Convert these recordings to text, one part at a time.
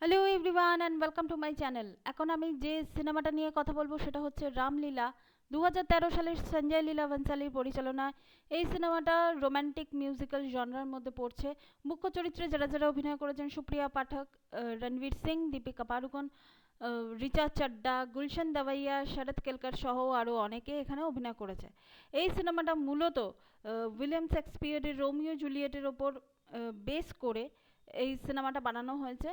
Hello everyone and welcome to my channel. এখন আমি যে সিনেমাটা নিয়ে কথা বলবো সেটা হচ্ছে রামলীলা। 2013 সালের সঞ্জয় লীলা বনশালীর পরিচালনায় এই সিনেমাটা রোম্যান্টিক মিউজিক্যাল জনরার মধ্যে পড়ছে। মুখ্য চরিত্রে যারা যারা অভিনয় করেছেন সুপ্রিয়া পাঠক, রণবীর সিং, দীপিকা পাড়ুকোন, রিচা চাড্ডা, গুলশান দাবাইয়া, শরৎ কেলকার সহ আরও অনেকে এখানে অভিনয় করেছে। এই সিনেমাটা মূলত উইলিয়াম শেক্সপিয়ারের রোমিও জুলিয়েটের ওপর বেস করে এই সিনেমাটা বানানো হয়েছে।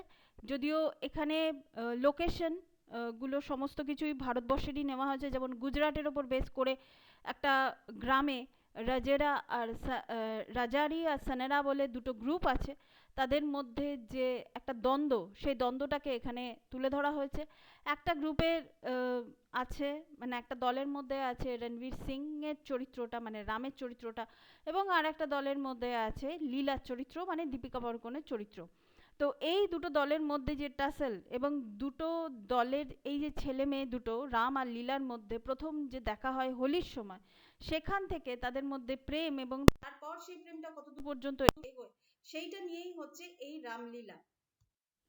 যদিও এখানে লোকেশন গুলো সমস্ত কিছুই ভারতবর্ষেরই নেওয়া হয়েছে, যেমন গুজরাটের ওপর বেস করে একটা গ্রামে রাজেরা আর রাজারি আর সানেরা বলে দুটো গ্রুপ আছে, তাদের মধ্যে যে একটা দ্বন্দ্ব, সেই দ্বন্দ্বটাকে এখানে তুলে ধরা হয়েছে। একটা গ্রুপের আছে, মানে একটা দলের মধ্যে আছে রণবীর সিং এর চরিত্রটা, মানে রামের চরিত্রটা, এবং আর একটা দলের মধ্যে আছে লীলার চরিত্র, মানে দীপিকা পাড়ুকোনের চরিত্র। তো এই দুটো দলের মধ্যে যে টাসেল এবং দুটো দলের এই যে ছেলে মেয়ে দুটো রাম আর লীলার মধ্যে প্রথম যে দেখা হয় হোলির সময়, সেখান থেকে তাদের মধ্যে প্রেম এবং তারপর সেই প্রেমটা কতদূর পর্যন্ত এগোয় সেইটা নিয়েই হচ্ছে এই রামলীলা।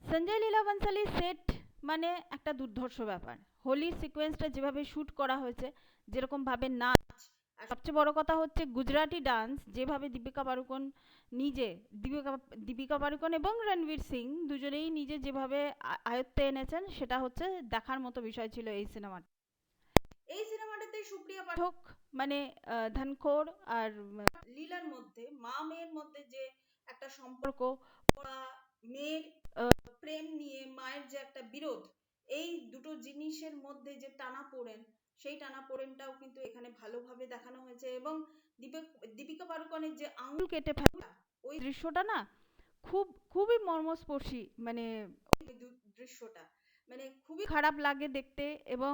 সঞ্জয় লীলা বনশালী সেট মানে একটা দুর্ধর্ষ ব্যাপার। হোলির সিকোয়েন্সটা যেভাবে শ্যুট করা হয়েছে, যেরকম ভাবে নাচ, আর সবচেয়ে বড় কথা হচ্ছে গুজরাটি ডান্স, যেভাবে দীপিকা পাড়ুকোন নিজে, দীপিকা পাড়ুকোন এবং রণবীর সিং দুজনেই নিজে যেভাবে আয়ত্তে এনেছেন, সেটা হচ্ছে দেখার মতো বিষয় ছিল এই সিনেমাটা। এই সিনেমাটাতে সুপ্রিয়া পাঠক মানে ধনখোর আর লীলার মধ্যে, মা মেয়ের মধ্যে যে একটা সম্পর্ক বা মেয়ের প্রেম নিয়ে মায়ের যে একটা বিরোধ, এই দুটো জিনিসের মধ্যে যে টানাপোড়েন, সেই টানাপোড়েনটাও কিন্তু এখানে ভালোভাবে দেখানো হয়েছে। এবং দীপিকা পাড়ুকোনের যে আঙুল কেটে ফেলা ওই দৃশ্যটা না খুবই মর্মস্পর্শী, মানে ওই দৃশ্যটা মানে খুবই খারাপ লাগে দেখতে। এবং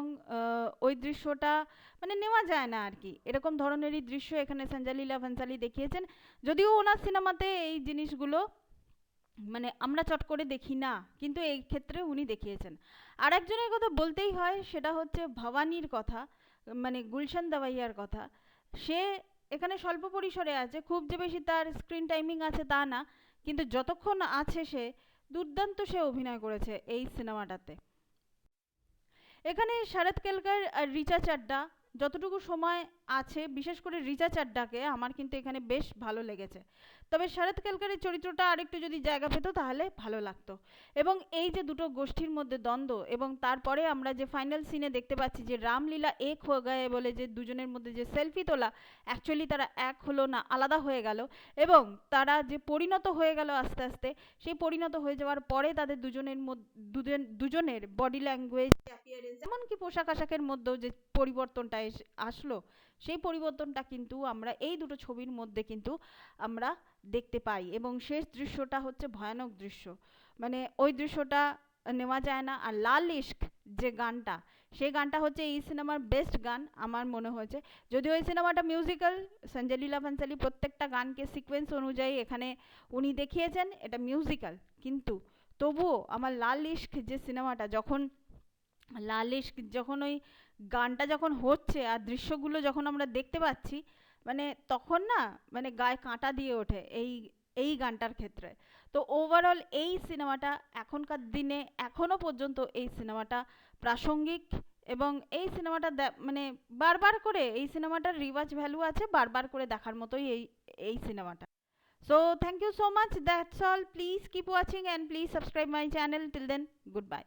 ওই দৃশ্যটা মানে নেওয়া যায় না আর কি। এরকম ধরনেরই দৃশ্য এখানে সঞ্জয় লীলা বনশালী দেখিয়েছেন। যদিও ওনার সিনেমাতে এই জিনিসগুলো মানে আমরা চট করে দেখি না, কিন্তু এই ক্ষেত্রে উনি দেখিয়েছেন। আর একজনের কথা বলতেই হয়, সেটা হচ্ছে ভবানীর কথা, মানে গুলশান দাবাইয়ার কথা। সে এখানে স্বল্প পরিসরে আছে, খুব যে বেশি তার স্ক্রিন টাইমিং আছে তা না, কিন্তু যতক্ষণ আছে সে দুর্দান্ত সে অভিনয় করেছে এই সিনেমাটাতে। এখানে শরৎ কেলকার আর রিচা চাড্ডা যতটুকু সময় আছে, বিশেষ করে রিচা চাড্ডাকে আমার কিন্তু এখানে বেশ ভালো লেগেছে। তবে শরৎ কেলকারের চরিত্রটা আরেকটু যদি জায়গা পেত তাহলে ভালো লাগতো। এবং এই যে দুটো গোষ্ঠীর মধ্যে দ্বন্দ্ব, এবং তারপরে আমরা যে ফাইনাল সিনে দেখতে পাচ্ছি যে রামলীলা এক হয়ে গায়ে বলে যে দুজনের মধ্যে যে সেলফি তোলা, অ্যাকচুয়ালি তারা এক হলো না, আলাদা হয়ে গেল। এবং তারা যে পরিণত হয়ে গেল আস্তে আস্তে, সেই পরিণত হয়ে যাওয়ার পরে তাদের দুজনের বডি ল্যাঙ্গুয়েজ, অ্যাপিয়ারেন্স, এমনকি পোশাক আশাকের মধ্যেও যে পরিবর্তনটা আসলো, সেই পরিবর্তনটা কিন্তু আমরা এই দুটো ছবির মধ্যে কিন্তু আমরা দেখতে পাই। এবং শেষ দৃশ্যটা হচ্ছে ভয়ানক দৃশ্য, মানে ওই দৃশ্যটা নেওয়া যায় না। আর লাল ইশক যে গানটা, সেই গানটা হচ্ছে এই সিনেমার বেস্ট গান আমার মনে হয়েছে। যদিও এই সিনেমাটা মিউজিক্যাল, সঞ্জয় লীলা বনশালী প্রত্যেকটা গানকে সিকোয়েন্স অনুযায়ী এখানে উনি দেখিয়েছেন, এটা মিউজিক্যাল, কিন্তু তবুও আমার লাল ইশক যে সিনেমাটা, যখন লাল ইশক, যখন ওই গানটা যখন হচ্ছে আর দৃশ্যগুলো যখন আমরা দেখতে পাচ্ছি, মানে তখন না মানে গায়ে কাঁটা দিয়ে ওঠে এই এই গানটার ক্ষেত্রে। তো ওভারঅল এই সিনেমাটা এখনকার দিনে এখনো পর্যন্ত এই সিনেমাটা প্রাসঙ্গিক। এবং এই সিনেমাটা মানে বারবার করে এই সিনেমাটার রিওয়াজ ভ্যালু আছে, বারবার করে দেখার মতোই এই এই সিনেমাটা। So thank you so much, that's all. Please keep watching and please subscribe my channel. Till then, good by.